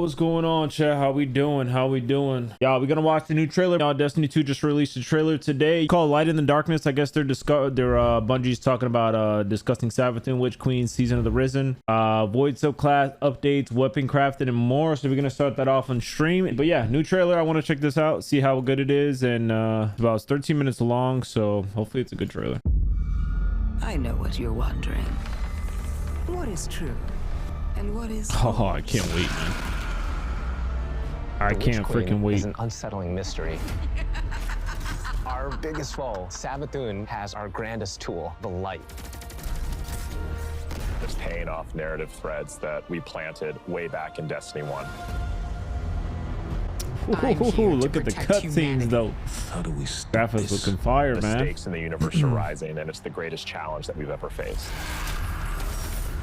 what's going on, chat? How we doing? Y'all, we're gonna watch the new trailer. Y'all, Destiny 2 just released a trailer today called Light in the Darkness. I guess Bungie's talking about discussing Savathun, Witch Queen, Season of the Risen, Void subclass updates, weapon crafted, and more. So we're gonna start that off on stream. But yeah, new trailer. I want to check this out, see how good it is, and about 13 minutes long. So hopefully it's a good trailer. I know what you're wondering. What is true? And what is Oh, I can't wait, man. I can't freaking wait. It's an unsettling mystery. Our biggest foe, Savathun, has our grandest tool, the light. It's paying off narrative threads that we planted way back in Destiny 1. Ooh, look at the cutscenes, though. How do we stop Graphics this? looking fire, The man. stakes in the universe are rising, and it's the greatest challenge that we've ever faced.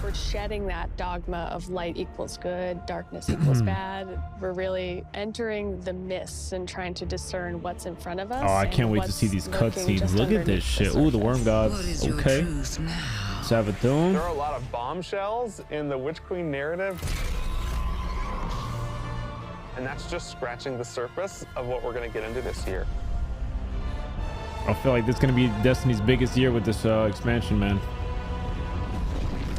We're shedding that dogma of light equals good, darkness equals bad. We're really entering the mists and trying to discern what's in front of us. Oh, I can't wait to see these cutscenes. Look at this shit. Ooh, the worm gods. Okay. Savathun. There are a lot of bombshells in the Witch Queen narrative. And that's just scratching the surface of what we're going to get into this year. I feel like this is going to be Destiny's biggest year with this expansion, man.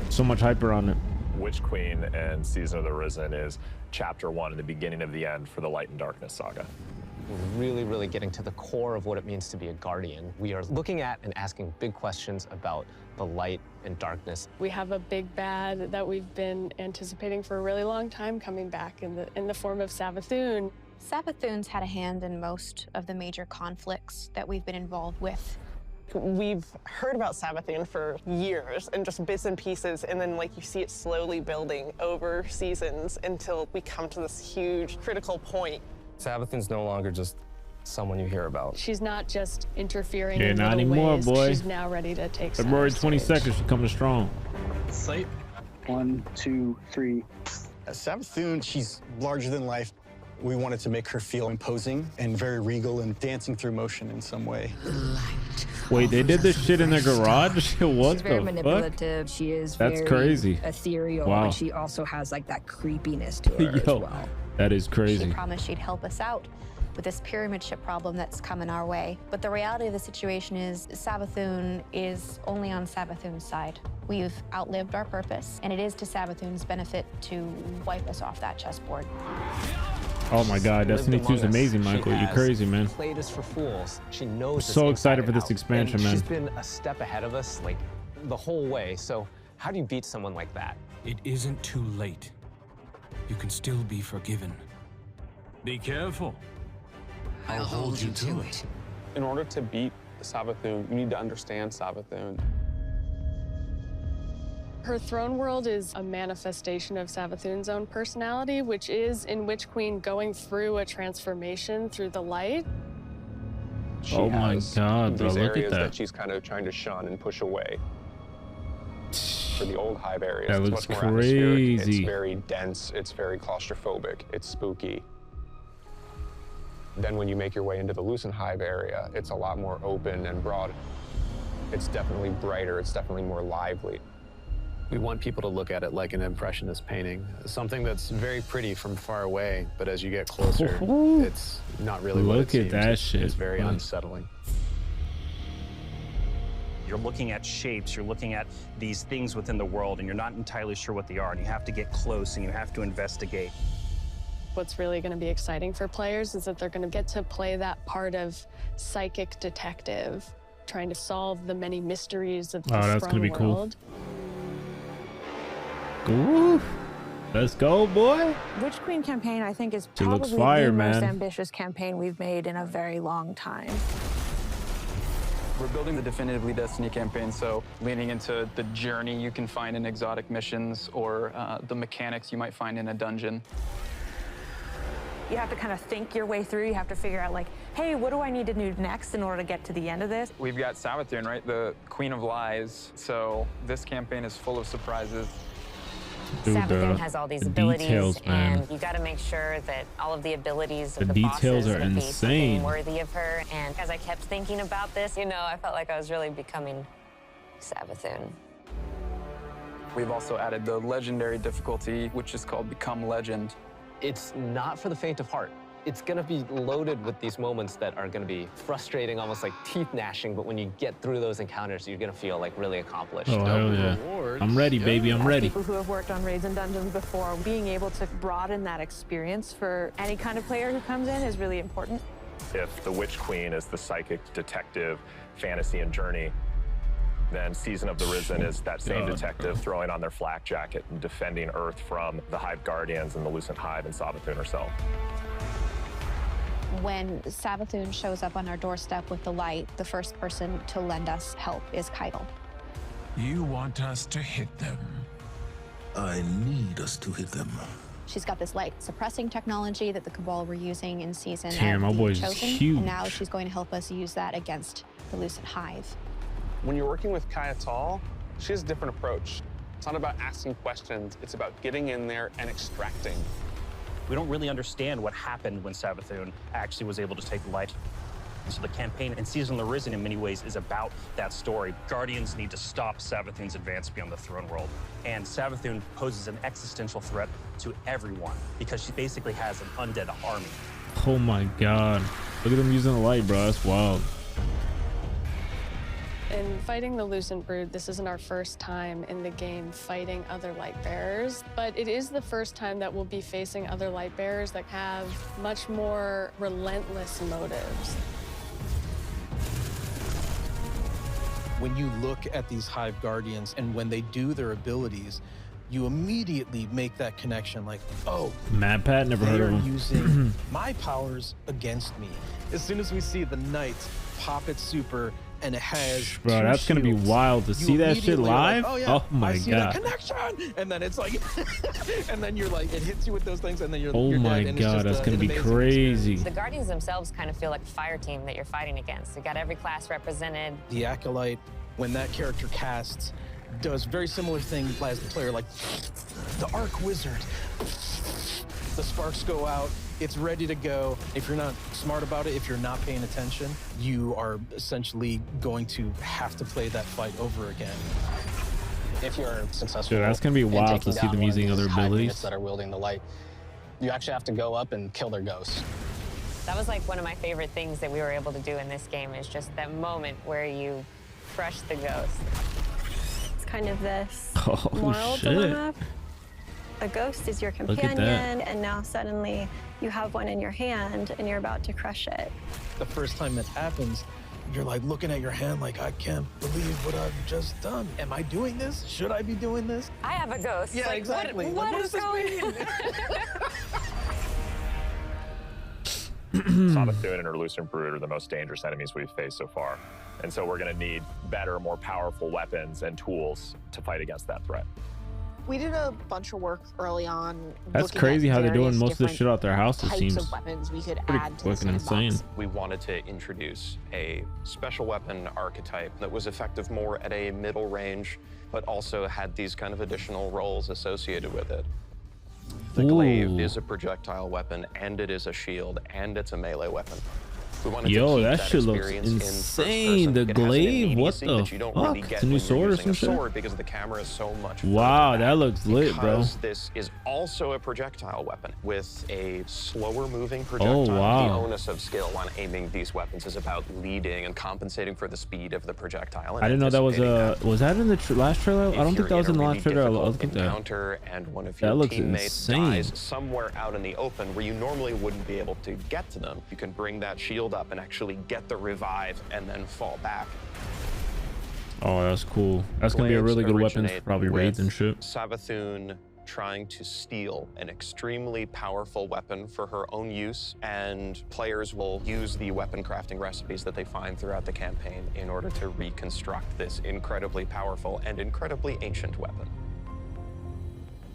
So much hype around it. Witch Queen and Season of the Risen is chapter 1 and the beginning of the end for the Light and Darkness saga. We're really getting to the core of what it means to be a guardian. We are looking at and asking big questions about the light and darkness. We have a big bad that we've been anticipating for a really long time coming back in the form of Savathun. Savathuns had a hand in most of the major conflicts that we've been involved with. We've heard about Savathun for years and just bits and pieces, and then like you see it slowly building over seasons until we come to this huge critical point. Savathun's no longer just someone you hear about. She's not just interfering Yeah, in not little anymore, ways. boy. She's now ready to take February center 22nd, stage. she's coming strong. Sight. 1, 2, 3. Savathun, she's larger than life. We wanted to make her feel imposing and very regal and dancing through motion in some way. Wait, they did this shit in their garage? What She's very the manipulative. fuck? She is That's very crazy. ethereal. Wow. But she also has like that creepiness to her as Yo, well. that is She crazy. promised she'd help us out with this pyramid ship problem that's coming our way. But the reality of the situation is Savathun is only on Savathun's side. We've outlived our purpose, and it is to Savathun's benefit to wipe us off that chessboard. Oh my god, Destiny 2 is amazing, Michael. You're crazy, man. Played us for fools. She knows. So excited for this expansion, man. She's been a step ahead of us, like the whole way. So how do you beat someone like that? It isn't too late. You can still be forgiven. Be careful. I'll hold you to it. In order to beat Savathun, you need to understand Savathun. Her throne world is a manifestation of Savathun's own personality, which is in Witch Queen going through a transformation through the light. She Oh my has god, bro, these look at areas that. she's kind of trying to shun and push away. For the old hive areas, That it's looks much more atmospheric. crazy. It's very dense. It's very claustrophobic. It's spooky. Then when you make your way into the Lucent hive area, it's a lot more open and broad. It's definitely brighter. It's definitely more lively. We want people to look at it like an impressionist painting, something that's very pretty from far away, but as you get closer, it's not really what it Look at seems. that shit, It's very bro. unsettling. You're looking at shapes, you're looking at these things within the world, and you're not entirely sure what they are, and you have to get close and you have to investigate. What's really going to be exciting for players is that they're going to get to play that part of psychic detective, trying to solve the many mysteries of the that's throne gonna be cool. world. Ooh, let's go, boy. Witch Queen campaign, I think, is She looks probably fire, the most man. ambitious campaign we've made in a very long time. We're building the Definitively Destiny campaign, so leaning into the journey you can find in exotic missions or the mechanics you might find in a dungeon. You have to kind of think your way through. You have to figure out, like, hey, what do I need to do next in order to get to the end of this? We've got Savathun, right? The Queen of Lies. So this campaign is full of surprises. Dude, Savathun has all these the abilities, details, man. and you got to make sure that all of the abilities The of the details bosses are would be insane. something worthy of her. And as I kept thinking about this, you know, I felt like I was really becoming Savathun. We've also added the legendary difficulty, which is called Become Legend. It's not for the faint of heart. It's gonna be loaded with these moments that are gonna be frustrating, almost like teeth gnashing, but when you get through those encounters, you're gonna feel like really accomplished. Oh, hell yeah. I'm ready, baby, I'm ready. People who have worked on raids and dungeons before, being able to broaden that experience for any kind of player who comes in is really important. If the Witch Queen is the psychic, detective, fantasy, and journey, then Season of the Risen is that same detective throwing on their flak jacket and defending Earth from the Hive Guardians and the Lucent Hive and Savathuns herself. When Savathun shows up on our doorstep with the light, the first person to lend us help is Keitel. You want us to hit them? I need us to hit them. She's got this light suppressing technology that the Cabal were using in Season Damn, my of the boy's Chosen, huge. and now she's going to help us use that against the Lucent Hive. When you're working with Keitel, she has a different approach. It's not about asking questions, it's about getting in there and extracting. We don't really understand what happened when Savathun actually was able to take the light. So the campaign in Season of the Risen in many ways is about that story. Guardians need to stop Savathun's advance beyond the throne world. And Savathun poses an existential threat to everyone because she basically has an undead army. Oh my god. Look at them using the light, bro. That's wild. In fighting the Lucent Brood, this isn't our first time in the game fighting other light bearers, but it is the first time that we'll be facing other light bearers that have much more relentless motives. When you look at these Hive Guardians and when they do their abilities, you immediately make that connection like, oh, Mad Pat, never heard of they're him. using my powers against me. As soon as we see the Knights pop its super and it has Bro, that's gonna be wild to see that shit live. Like, oh, yeah, my I see god. that connection, and then it's like, and then you're like, it hits you with those things, and then you're. Oh you're my dead, and it's god, just that's gonna an be amazing crazy. The Guardians themselves kind of feel like a fire team that you're fighting against. You got every class represented. The Acolyte, when that character casts, does very similar thing as the player, like the Arc Wizard. The sparks go out, it's ready to go. If you're not smart about it, if you're not paying attention, you are essentially going to have to play that fight over again. If you're successful, Dude, that's gonna be in wild to taking see down them one of using these other hive abilities. units that are wielding the light, you actually have to go up and kill their ghosts. That was like one of my favorite things that we were able to do in this game is just that moment where you crush the ghost. It's kind of this Oh, moral shit. dilemma. A ghost is your Look at companion, that. and now suddenly you have one in your hand and you're about to crush it. The first time it happens, you're like looking at your hand like, I can't believe what I've just done. Am I doing this? Should I be doing this? I have a ghost. Yeah, Like, exactly. What Like, is going on? Savathuns and her Lucent Brood are the most dangerous enemies we've faced so far. And so we're gonna need better, more powerful weapons and tools to fight against that threat. We did a bunch of work early on. That's looking crazy at how they're doing various most of this different shit out their house, it types seems. of weapons we could Pretty add to the fucking sandbox. insane. We wanted to introduce a special weapon archetype that was effective more at a middle range, but also had these kind of additional roles associated with it. The Glaive is a projectile weapon, and it is a shield, and it's a melee weapon. We wanted to Yo, keep that shit looks experience in first insane. person. The It has an Glaive, what immediacy the that you don't really fuck? get It's a new when sword you're or using some a shit? sword because the camera is so much Wow, that looks lit, bro. because this is also a projectile weapon with a slower moving projectile. Oh, wow. The onus of skill on aiming these weapons is about leading and compensating for the speed of the projectile. And I didn't know that was anticipating was that in the last trailer? I don't think that was in the last trailer. I'll look at that. encounter and one of That your looks teammates insane. dies somewhere out in the open where you normally wouldn't be able to get to them. You can bring that shield up and actually get the revive and then fall back. Oh, that's cool. That's gonna be a really good weapon for probably raids and shit. Savathun trying to steal an extremely powerful weapon for her own use, and players will use the weapon crafting recipes that they find throughout the campaign in order to reconstruct this incredibly powerful and incredibly ancient weapon.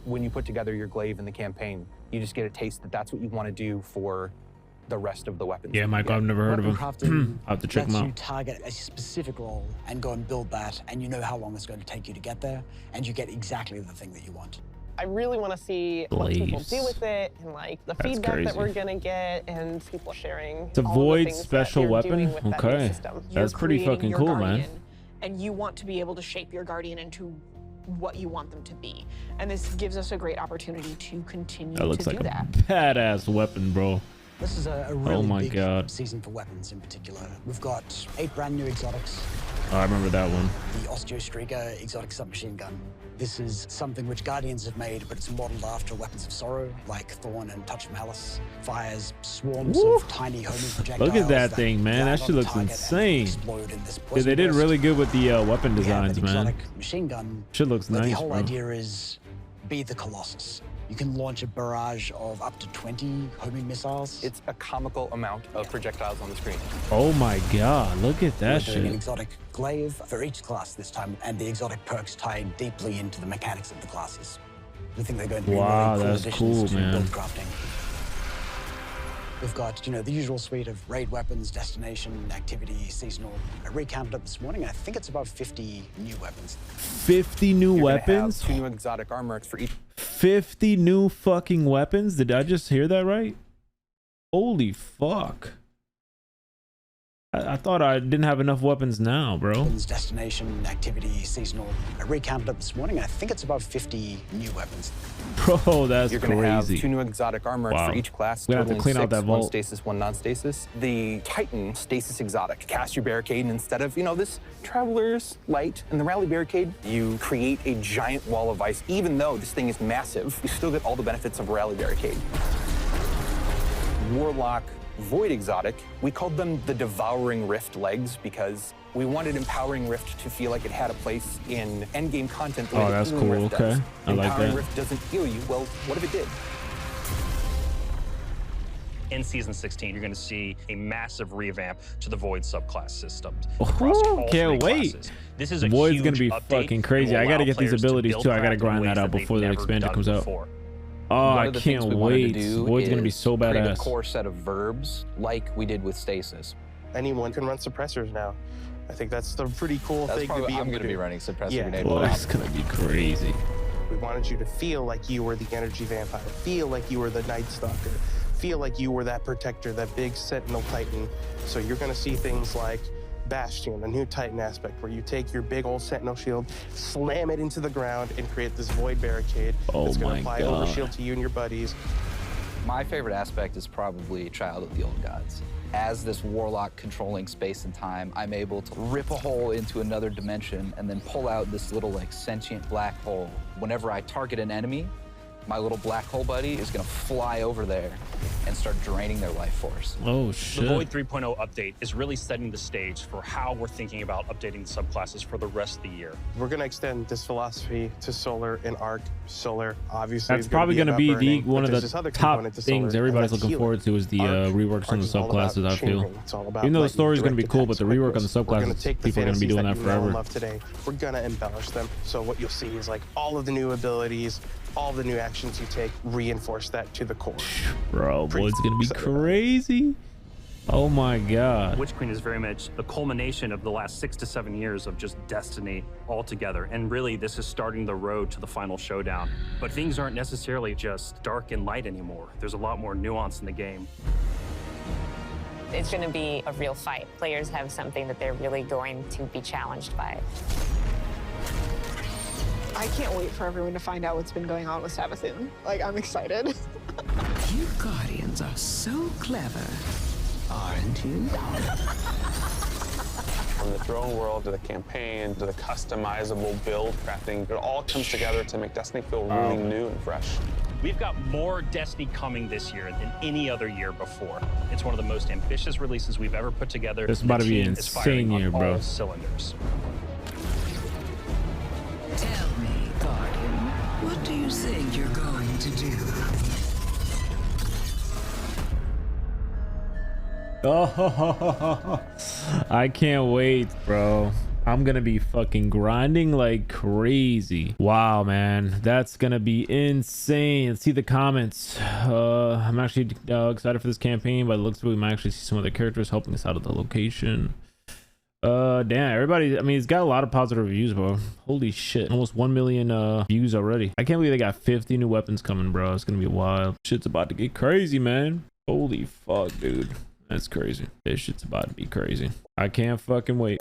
When you put together your glaive in the campaign, you just get a taste that that's what you want to do for the rest of the weapons. Yeah, Michael, I've never heard of him. Weapon I'll have to check lets him you out. target a specific role and go and build that, and you know how long it's going to take you to get there, and you get exactly the thing that you want. I really want to see what people Glaives. do with it and like the That's feedback crazy. that we're gonna get and people sharing. It's a all the void things that special you're weapon? doing with that new Okay. system. That's pretty creating fucking your cool, man. guardian, and you want to be able to shape your guardian into what you want them to be. And this gives us a great opportunity to continue That looks to like do a that. badass weapon, bro. This is a really Oh my big God. season for weapons in particular. We've got 8 brand new exotics. Oh, I remember that one. The Osteostriga exotic submachine gun. This is something which Guardians have made, but it's modeled after weapons of sorrow, like Thorn and Touch of Malice. Fires swarms Woo. of tiny homing projectiles. Look at that thing, man. That shit looks insane. Yeah, they did really good with the weapon designs, man. Exotic machine gun. Shit looks But nice, the whole bro. idea is be the Colossus. You can launch a barrage of up to 20 homing missiles. It's a comical amount of projectiles on the screen. Oh my God, look at that We're doing an shit. exotic glaive for each class this time, and the exotic perks tie deeply into the mechanics of the classes. We think they're going to be Wow, really cool that's additions cool, to man. build crafting. We've got, the usual suite of raid weapons, destination, activity, seasonal. I recounted it this morning. I think it's about 50 new weapons. 50 new You're gonna weapons? have 2 new exotic armors for each. 50 new fucking weapons? Did I just hear that right? Holy fuck. I thought I didn't have enough weapons now, bro. Weapons, destination, activity, seasonal. I recounted it this morning. I think it's about 50 new weapons. Bro, that's You're gonna crazy. have 2 new exotic armors Wow. for each class. We have to totaling clean out 6, that 1 vault. stasis, 1 non-stasis. The Titan stasis exotic. Cast your barricade, and instead of, this Traveler's Light and the Rally barricade, you create a giant wall of ice. Even though this thing is massive, you still get all the benefits of a Rally barricade. Warlock Void exotic. We called them the Devouring Rift legs because we wanted Empowering Rift to feel like it had a place in endgame content. The way Oh, that that's Healing cool. Rift Okay. does. I like Empowering that. Rift doesn't heal you. Well, what if it did? In Season 16, you're going to see a massive revamp to the Void subclass system. Can't wait. This is a Void's huge gonna be update fucking and crazy. will I gotta allow get these players to abilities build too. I gotta craft in grind that ways out they've before the never expansion done comes out. before. Oh, One I of the can't things we wanted to wait. do Void's gonna be is so create a badass. core set of verbs like we did with stasis. Anyone can run suppressors now. I think that's the pretty cool That's thing probably, to be I'm able going to to be do. running suppressor Yeah. grenade. Boy, Wow. it's gonna be crazy. We wanted you to feel like you were the energy vampire, feel like you were the Night Stalker, feel like you were that protector, that big Sentinel Titan. So you're gonna see things like Bastion, a new Titan aspect, where you take your big old Sentinel shield, slam it into the ground, and create this void barricade that's gonna my apply God. overshield to you and your buddies. My favorite aspect is probably Child of the Old Gods. As this warlock controlling space and time, I'm able to rip a hole into another dimension and then pull out this little sentient black hole. Whenever I target an enemy, my little black hole buddy is gonna fly over there and start draining their life force. Oh, The shit. Void 3.0 update is really setting the stage for how we're thinking about updating the subclasses for the rest of the year. We're gonna extend this philosophy to Solar and Arc. Solar, obviously, That's is probably gonna going to be about burning, one but of there's the this other top component to things Solar, everybody's and that's looking healing. forward to is the reworks on the is all about subclasses, I feel. changing. It's all about Even though the letting story's going to be direct cool, but the attacks rework on the quickness. We're gonna subclasses, take the people are going to be doing that fantasies you know and forever. love today. We're gonna embellish them. So what you'll see is all of the new abilities, all the new actions you take, reinforce that to the core. Bro, boy, it's going to be crazy. Oh my God. Witch Queen is very much the culmination of the last 6 to 7 years of just Destiny altogether. And really, this is starting the road to the final showdown. But things aren't necessarily just dark and light anymore. There's a lot more nuance in the game. It's going to be a real fight. Players have something that they're really going to be challenged by. I can't wait for everyone to find out what's been going on with Savathun. I'm excited. You Guardians are so clever, aren't you? From the throne world to the campaign to the customizable build crafting, it all comes together to make Destiny feel really new and fresh. We've got more Destiny coming this year than any other year before. It's one of the most ambitious releases we've ever put together. This is about to be The an team is firing insane year, on bro. all cylinders. Tell me, Guardian, what do you think you're going to do? Oh, I can't wait, bro. I'm gonna be fucking grinding like crazy. Wow, man, that's gonna be insane. Let's see the comments. I'm actually excited for this campaign. By the looks of it, we might actually see some other characters helping us out at the location. Damn, everybody, I mean, it's got a lot of positive reviews, bro. Holy shit, almost 1 million views already. I can't believe they got 50 new weapons coming, bro. It's gonna be wild. Shit's about to get crazy, man. Holy fuck, dude. That's crazy. This shit's about to be crazy. I can't fucking wait.